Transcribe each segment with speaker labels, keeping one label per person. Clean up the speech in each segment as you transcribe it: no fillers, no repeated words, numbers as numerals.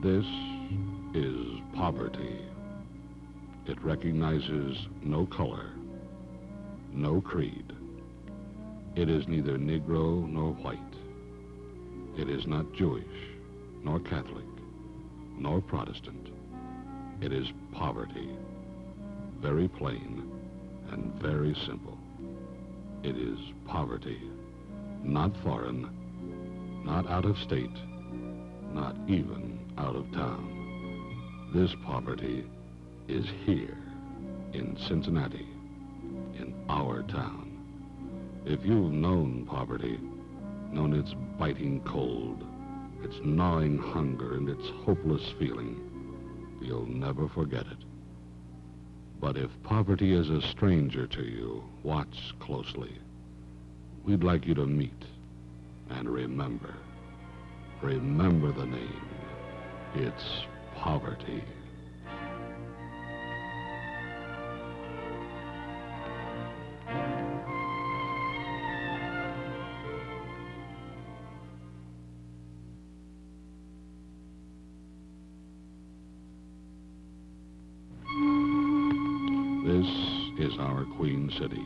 Speaker 1: This is poverty. It recognizes no color, no creed. It is neither Negro nor white. It is not Jewish, nor Catholic, nor Protestant. It is poverty, very plain and very simple. It is poverty, not foreign, not out of state, not even out of town. This poverty is here in Cincinnati, in our town. If you've known poverty, known its biting cold, its gnawing hunger, and its hopeless feeling, you'll never forget it. But if poverty is a stranger to you, watch closely. We'd like you to meet and remember. Remember the name. It's poverty. This is our Queen City,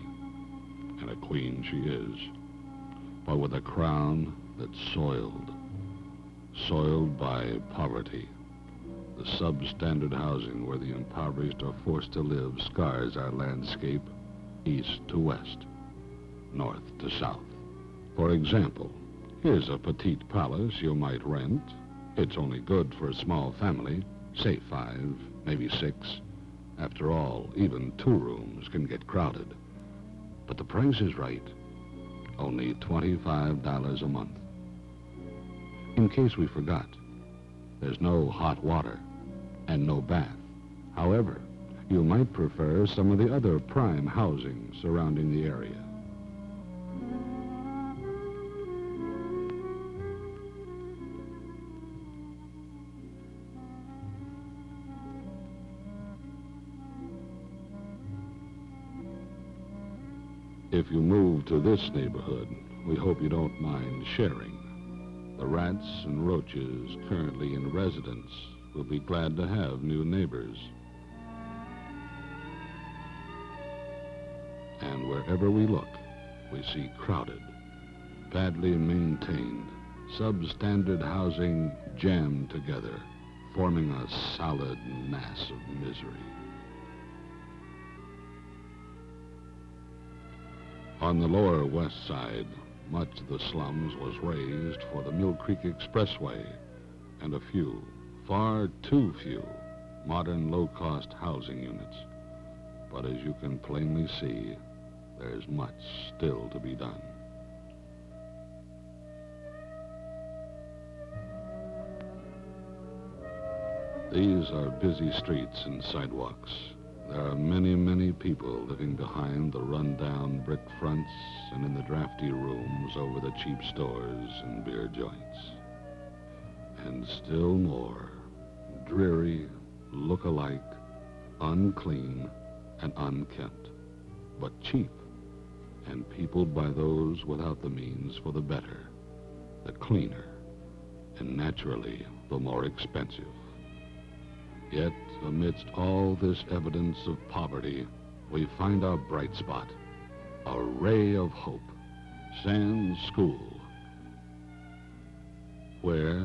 Speaker 1: and a queen she is, but with a crown that's soiled by poverty. The substandard housing where the impoverished are forced to live scars our landscape east to west, north to south. For example, here's a petite palace you might rent. It's only good for a small family, say 5, maybe 6. After all, even 2 rooms can get crowded. But the price is right. Only $25 a month. In case we forgot, there's no hot water and no bath. However, you might prefer some of the other prime housing surrounding the area. If you move to this neighborhood, we hope you don't mind sharing. The rats and roaches currently in residence will be glad to have new neighbors. And wherever we look, we see crowded, badly maintained, substandard housing jammed together, forming a solid mass of misery. On the lower west side, much of the slums was raised for the Mill Creek Expressway and a few, far too few, modern low-cost housing units. But as you can plainly see, there's much still to be done. These are busy streets and sidewalks. There are many, many people living behind the run-down brick fronts and in the drafty rooms over the cheap stores and beer joints. And still more, dreary, look-alike, unclean, and unkempt, but cheap, and peopled by those without the means for the better, the cleaner, and naturally the more expensive. Yet, amidst all this evidence of poverty, we find our bright spot, a ray of hope, Sands School, where,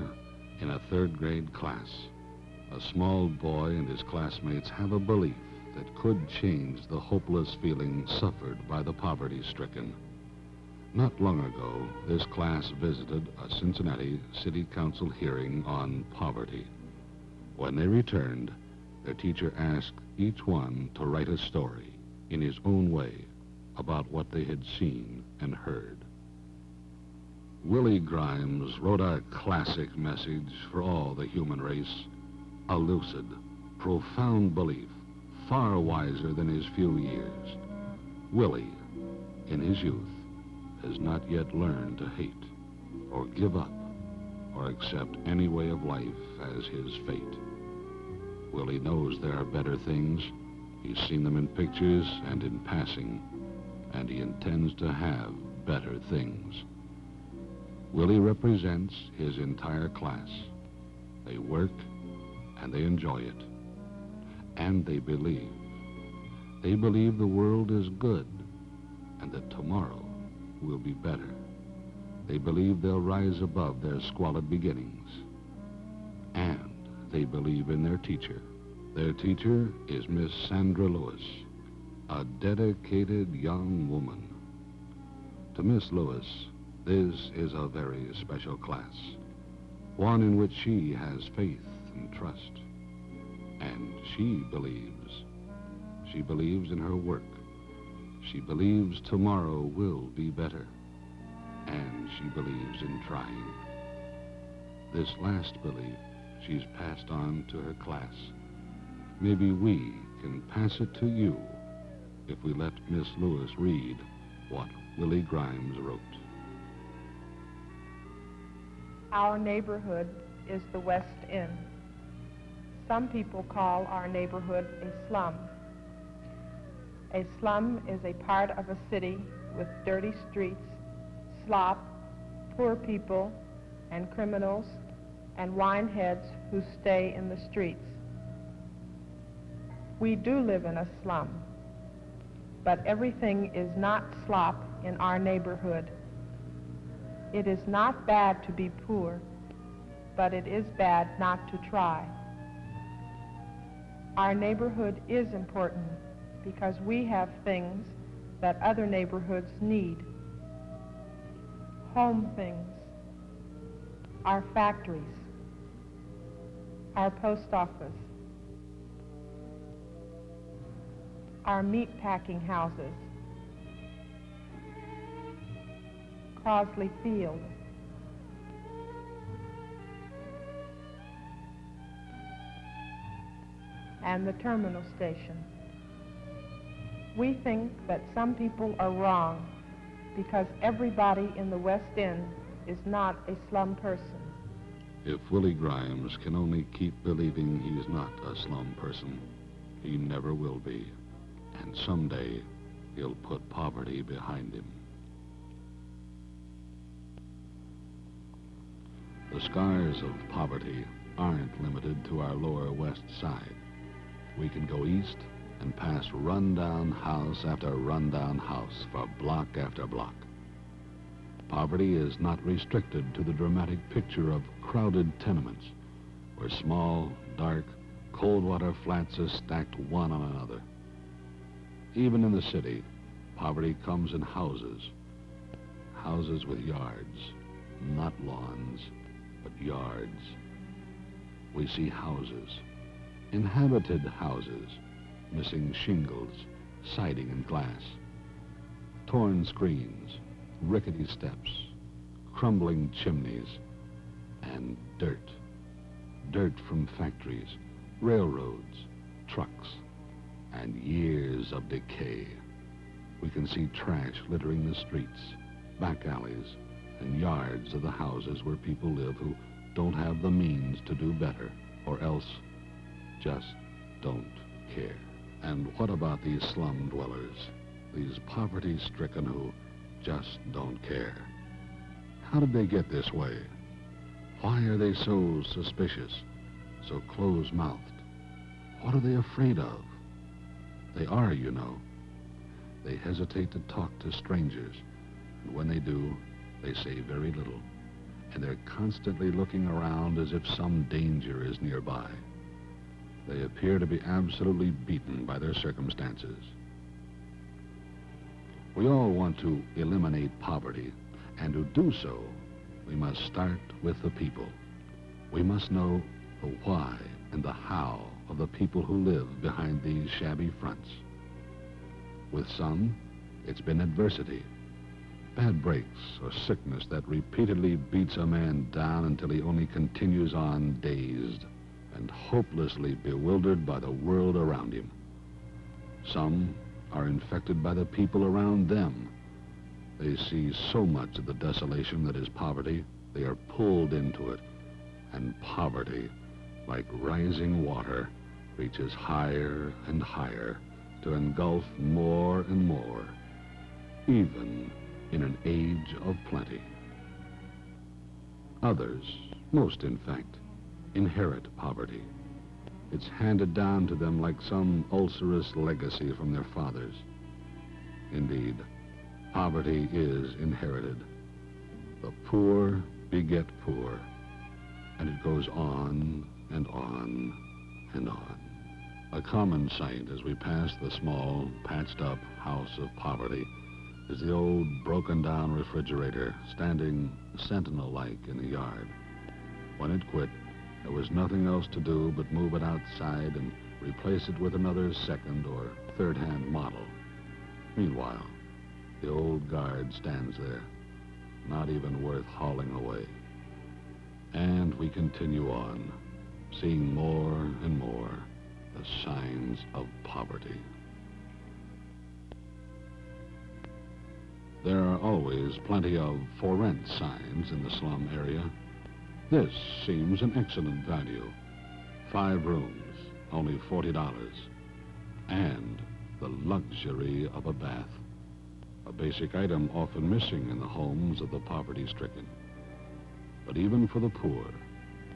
Speaker 1: in a 3rd grade class, a small boy and his classmates have a belief that could change the hopeless feeling suffered by the poverty-stricken. Not long ago, this class visited a Cincinnati City Council hearing on poverty. When they returned, their teacher asked each one to write a story in his own way about what they had seen and heard. Willie Grimes wrote a classic message for all the human race, a lucid, profound belief, far wiser than his few years. Willie, in his youth, has not yet learned to hate or give up or accept any way of life as his fate. Willie knows there are better things. He's seen them in pictures and in passing, and he intends to have better things. Willie represents his entire class. They work and they enjoy it. And they believe. They believe the world is good and that tomorrow will be better. They believe they'll rise above their squalid beginnings. And they believe in their teacher. Their teacher is Miss Sandra Lewis, a dedicated young woman. To Miss Lewis, this is a very special class, one in which she has faith and trust. And she believes. She believes in her work. She believes tomorrow will be better. And she believes in trying. This last belief she's passed on to her class. Maybe we can pass it to you if we let Miss Lewis read what Willie Grimes wrote.
Speaker 2: Our neighborhood is the West End. Some people call our neighborhood a slum. A slum is a part of a city with dirty streets, slop, poor people, and criminals, and wineheads who stay in the streets. We do live in a slum, but everything is not slop in our neighborhood. It is not bad to be poor, but it is bad not to try. Our neighborhood is important because we have things that other neighborhoods need. Home things, our factories, our post office, our meat packing houses, Crosley Field, and the terminal station. We think that some people are wrong because everybody in the West End is not a slum person.
Speaker 1: If Willie Grimes can only keep believing he's not a slum person, he never will be. And someday, he'll put poverty behind him. The scars of poverty aren't limited to our lower west side. We can go east and pass rundown house after rundown house for block after block. Poverty is not restricted to the dramatic picture of crowded tenements where small, dark, cold water flats are stacked one on another. Even in the city, poverty comes in houses. Houses with yards, not lawns, but yards. We see houses, inhabited houses, missing shingles, siding and glass, torn screens, rickety steps, crumbling chimneys, and dirt. Dirt from factories, railroads, trucks, and years of decay. We can see trash littering the streets, back alleys, and yards of the houses where people live who don't have the means to do better, or else just don't care. And what about these slum dwellers, these poverty-stricken who just don't care? How did they get this way? Why are they so suspicious, so close-mouthed? What are they afraid of? They are, you know. They hesitate to talk to strangers, and when they do, they say very little, and they're constantly looking around as if some danger is nearby. They appear to be absolutely beaten by their circumstances. We all want to eliminate poverty, and to do so, we must start with the people. We must know the why and the how of the people who live behind these shabby fronts. With some, it's been adversity, bad breaks or sickness that repeatedly beats a man down until he only continues on dazed and hopelessly bewildered by the world around him. Some are infected by the people around them. They see so much of the desolation that is poverty, they are pulled into it, and poverty, like rising water, reaches higher and higher to engulf more and more, even in an age of plenty. Others, most in fact, inherit poverty. It's handed down to them like some ulcerous legacy from their fathers. Indeed, poverty is inherited. The poor beget poor, and it goes on and on and on. A common sight as we pass the small, patched-up house of poverty is the old broken-down refrigerator standing sentinel-like in the yard. When it quit, there was nothing else to do but move it outside and replace it with another second or third-hand model. Meanwhile, the old guard stands there, not even worth hauling away. And we continue on, seeing more and more the signs of poverty. There are always plenty of for rent signs in the slum area. This seems an excellent value. 5 rooms, only $40. And the luxury of a bath, a basic item often missing in the homes of the poverty-stricken. But even for the poor,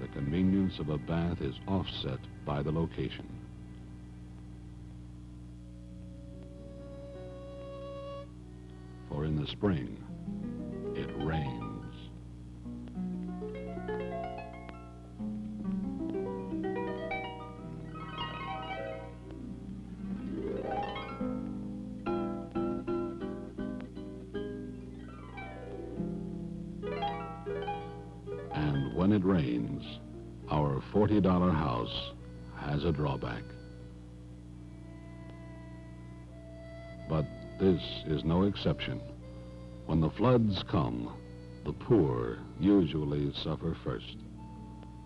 Speaker 1: the convenience of a bath is offset by the location. For in the spring, it rains. And when it rains, our $40 house has a drawback. But this is no exception. When the floods come, the poor usually suffer first,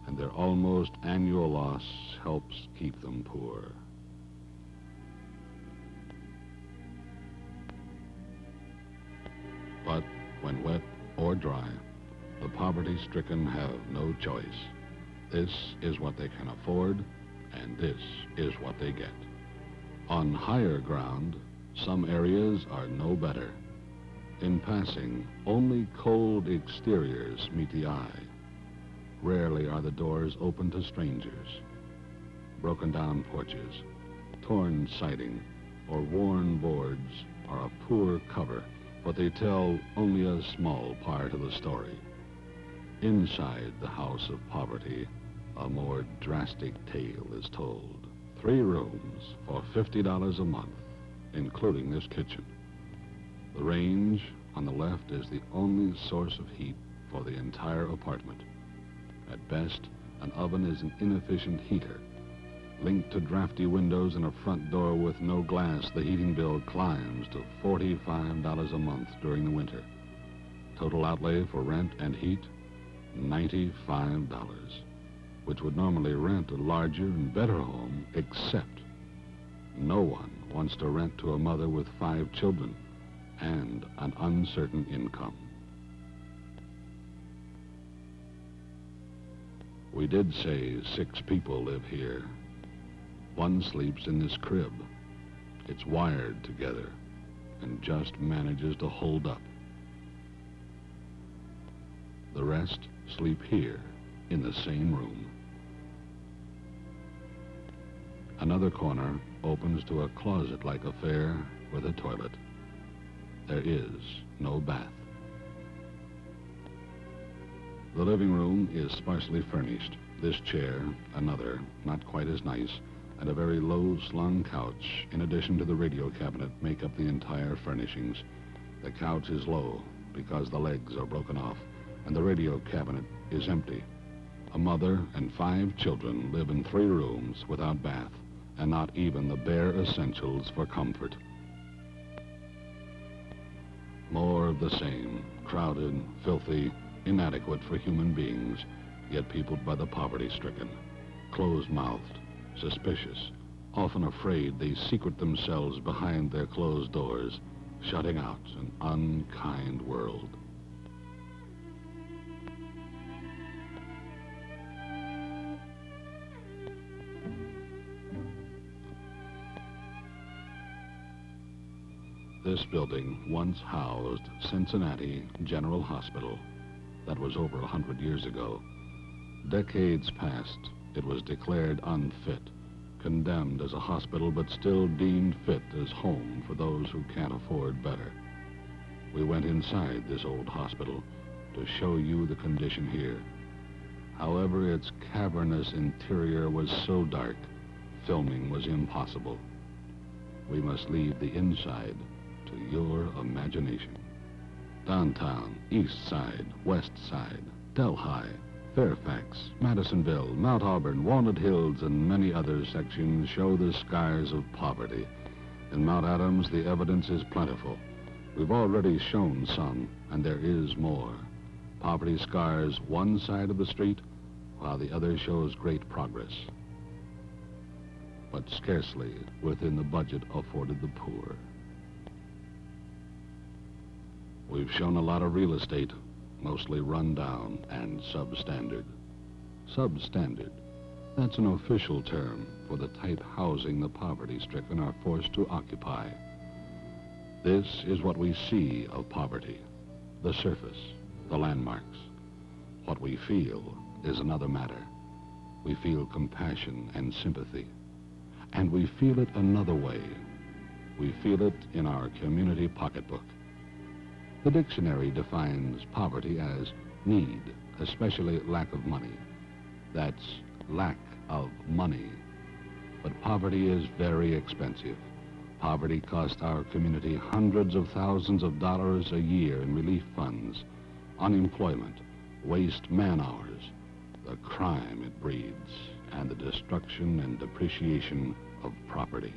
Speaker 1: and their almost annual loss helps keep them poor. But when wet or dry, the poverty-stricken have no choice. This is what they can afford, and this is what they get. On higher ground, some areas are no better. In passing, only cold exteriors meet the eye. Rarely are the doors open to strangers. Broken down porches, torn siding, or worn boards are a poor cover, but they tell only a small part of the story. Inside the house of poverty, a more drastic tale is told. 3 rooms for $50 a month, including this kitchen. The range on the left is the only source of heat for the entire apartment. At best, an oven is an inefficient heater. Linked to drafty windows and a front door with no glass, the heating bill climbs to $45 a month during the winter. Total outlay for rent and heat, $95, which would normally rent a larger and better home, except no one wants to rent to a mother with 5 children and an uncertain income. We did say 6 people live here. One sleeps in this crib. It's wired together and just manages to hold up. The rest sleep here in the same room. Another corner opens to a closet-like affair with a toilet. There is no bath. The living room is sparsely furnished. This chair, another, not quite as nice, and a very low-slung couch, in addition to the radio cabinet, make up the entire furnishings. The couch is low because the legs are broken off, and the radio cabinet is empty. A mother and 5 children live in 3 rooms without bath, and not even the bare essentials for comfort. More of the same, crowded, filthy, inadequate for human beings, yet peopled by the poverty-stricken, closed-mouthed, suspicious, often afraid they secret themselves behind their closed doors, shutting out an unkind world. This building once housed Cincinnati General Hospital. That was over 100 years ago. Decades past, it was declared unfit condemned as a hospital but still deemed fit as home for those who can't afford better. We went inside this old hospital to show you the condition here. However, its cavernous interior was so dark, filming was impossible. We must leave the inside to your imagination. Downtown, East Side, West Side, Delhi, Fairfax, Madisonville, Mount Auburn, Walnut Hills, and many other sections show the scars of poverty. In Mount Adams, the evidence is plentiful. We've already shown some, and there is more. Poverty scars one side of the street, while the other shows great progress, but scarcely within the budget afforded the poor. We've shown a lot of real estate, mostly run down and substandard. Substandard, that's an official term for the tight housing the poverty-stricken are forced to occupy. This is what we see of poverty, the surface, the landmarks. What we feel is another matter. We feel compassion and sympathy. And we feel it another way. We feel it in our community pocketbook. The dictionary defines poverty as need, especially lack of money. That's lack of money. But poverty is very expensive. Poverty costs our community hundreds of thousands of dollars a year in relief funds, unemployment, waste man-hours, the crime it breeds, and the destruction and depreciation of property.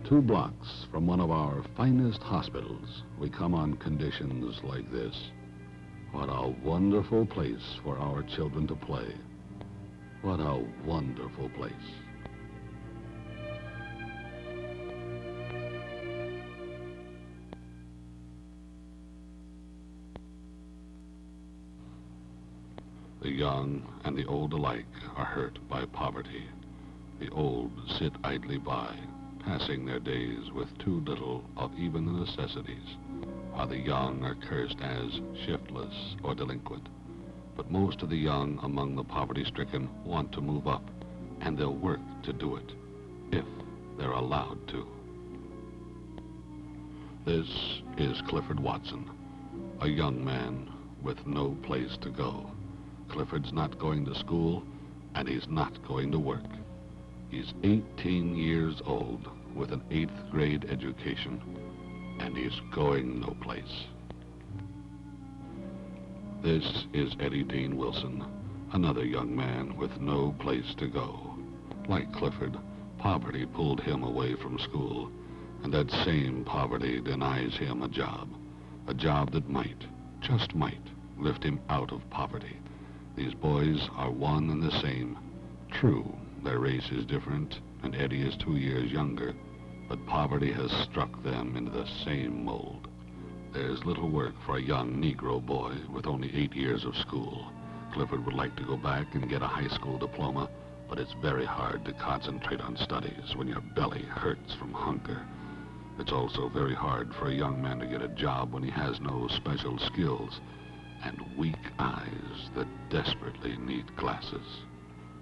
Speaker 1: Two blocks from one of our finest hospitals, we come on conditions like this. What a wonderful place for our children to play. What a wonderful place. The young and the old alike are hurt by poverty. The old sit idly by, passing their days with too little of even the necessities, while the young are cursed as shiftless or delinquent. But most of the young among the poverty-stricken want to move up, and they'll work to do it, if they're allowed to. This is Clifford Watson, a young man with no place to go. Clifford's not going to school, and he's not going to work. He's 18 years old with an 8th grade education, and he's going no place. This is Eddie Dean Wilson, another young man with no place to go. Like Clifford, poverty pulled him away from school, and that same poverty denies him a job that might, just might, lift him out of poverty. These boys are one and the same. True, their race is different, and Eddie is 2 years younger, but poverty has struck them into the same mold. There's little work for a young Negro boy with only 8 years of school. Clifford would like to go back and get a high school diploma, but it's very hard to concentrate on studies when your belly hurts from hunger. It's also very hard for a young man to get a job when he has no special skills and weak eyes that desperately need glasses.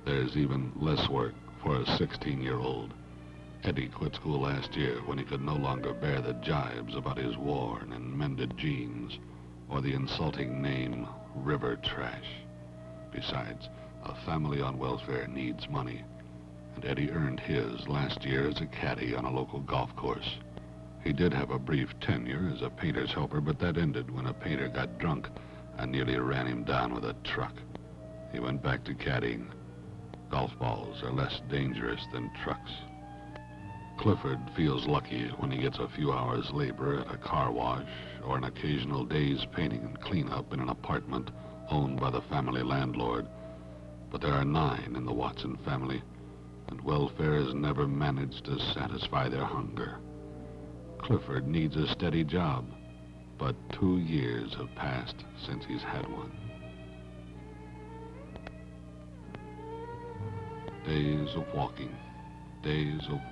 Speaker 1: There's even less work for a 16-year-old. Eddie quit school last year when he could no longer bear the jibes about his worn and mended jeans or the insulting name river trash. Besides, a family on welfare needs money, and Eddie earned his last year as a caddy on a local golf course. He did have a brief tenure as a painter's helper, but that ended when a painter got drunk and nearly ran him down with a truck. He went back to caddying. Golf balls are less dangerous than trucks. Clifford feels lucky when he gets a few hours labor at a car wash or an occasional day's painting and cleanup in an apartment owned by the family landlord. But there are 9 in the Watson family, and welfare has never managed to satisfy their hunger. Clifford needs a steady job, but 2 years have passed since he's had one. Days of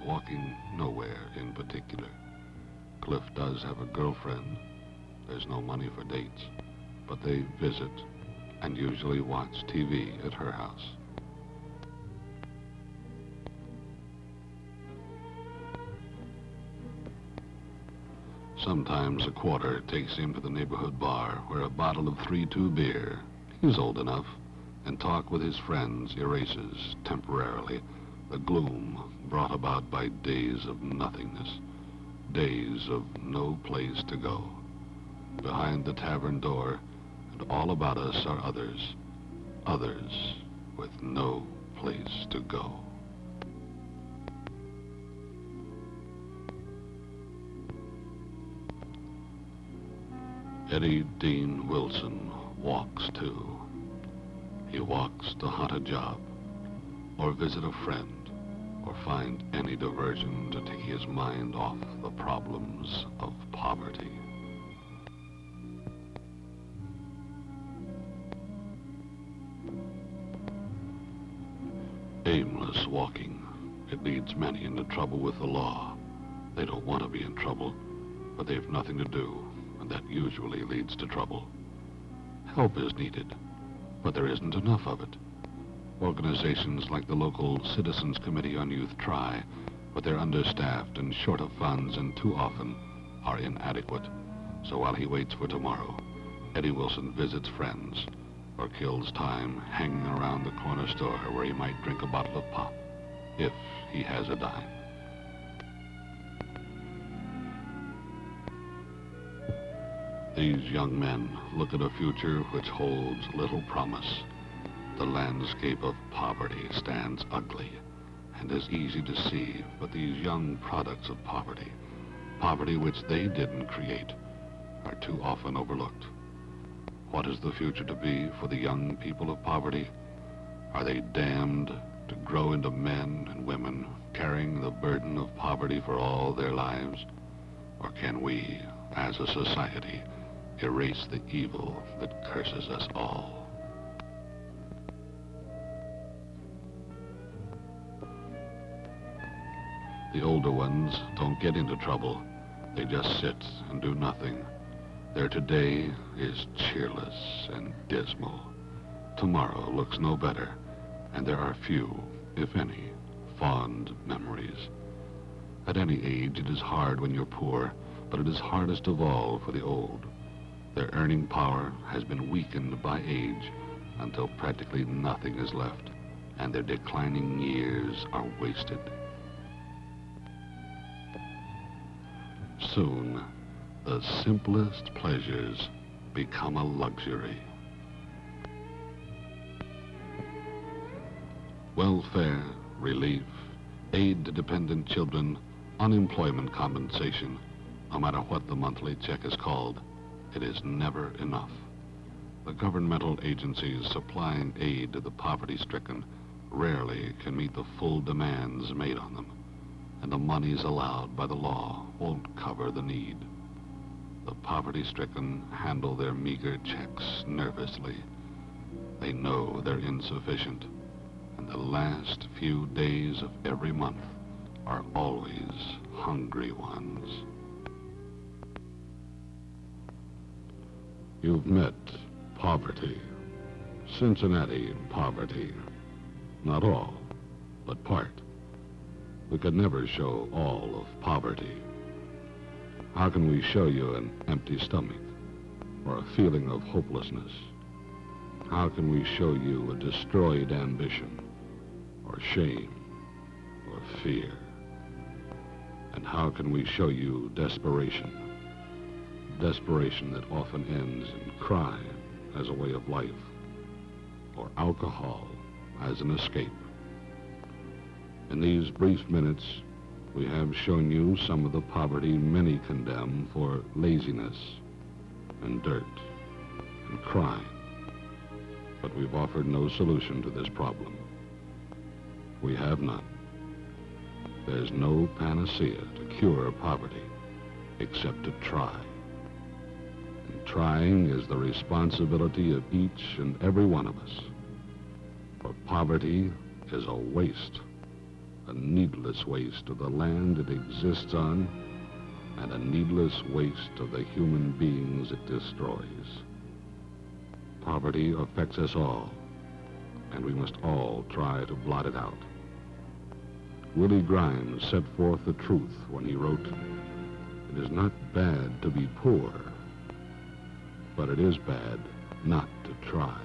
Speaker 1: walking nowhere in particular. Cliff does have a girlfriend. There's no money for dates, but they visit and usually watch TV at her house. Sometimes a quarter takes him to the neighborhood bar where a bottle of 3-2 beer, he's old enough, and talk with his friends erases, temporarily, the gloom brought about by days of nothingness, days of no place to go. Behind the tavern door and all about us are others, others with no place to go. Eddie Dean Wilson walks too. He walks to hunt a job, or visit a friend, or find any diversion to take his mind off the problems of poverty. Aimless walking. It leads many into trouble with the law. They don't want to be in trouble, but they've nothing to do, and that usually leads to trouble. Help is needed, but there isn't enough of it. Organizations like the local Citizens Committee on Youth try, but they're understaffed and short of funds and too often are inadequate. So while he waits for tomorrow, Eddie Wilson visits friends or kills time hanging around the corner store where he might drink a bottle of pop, if he has a dime. These young men look at a future which holds little promise. The landscape of poverty stands ugly and is easy to see, but these young products of poverty, poverty which they didn't create, are too often overlooked. What is the future to be for the young people of poverty? Are they damned to grow into men and women carrying the burden of poverty for all their lives? Or can we, as a society, erase the evil that curses us all? The older ones don't get into trouble. They just sit and do nothing. Their today is cheerless and dismal. Tomorrow looks no better, and there are few, if any, fond memories. At any age, it is hard when you're poor, but it is hardest of all for the old. Their earning power has been weakened by age until practically nothing is left, and their declining years are wasted. Soon, the simplest pleasures become a luxury. Welfare, relief, aid to dependent children, unemployment compensation, no matter what the monthly check is called, it is never enough. The governmental agencies supplying aid to the poverty-stricken rarely can meet the full demands made on them, and the monies allowed by the law won't cover the need. The poverty-stricken handle their meager checks nervously. They know they're insufficient, and the last few days of every month are always hungry ones. You've met poverty, Cincinnati poverty. Not all, but part. We could never show all of poverty. How can we show you an empty stomach or a feeling of hopelessness? How can we show you a destroyed ambition or shame or fear? And how can we show you desperation? Desperation that often ends in crime as a way of life, or alcohol as an escape. In these brief minutes, we have shown you some of the poverty many condemn for laziness and dirt and crime, but we've offered no solution to this problem. We have none. There's no panacea to cure poverty except to try. And trying is the responsibility of each and every one of us. For poverty is a waste, a needless waste of the land it exists on and a needless waste of the human beings it destroys. Poverty affects us all, and we must all try to blot it out. Willie Grimes set forth the truth when he wrote, "It is not bad to be poor, but it is bad not to try."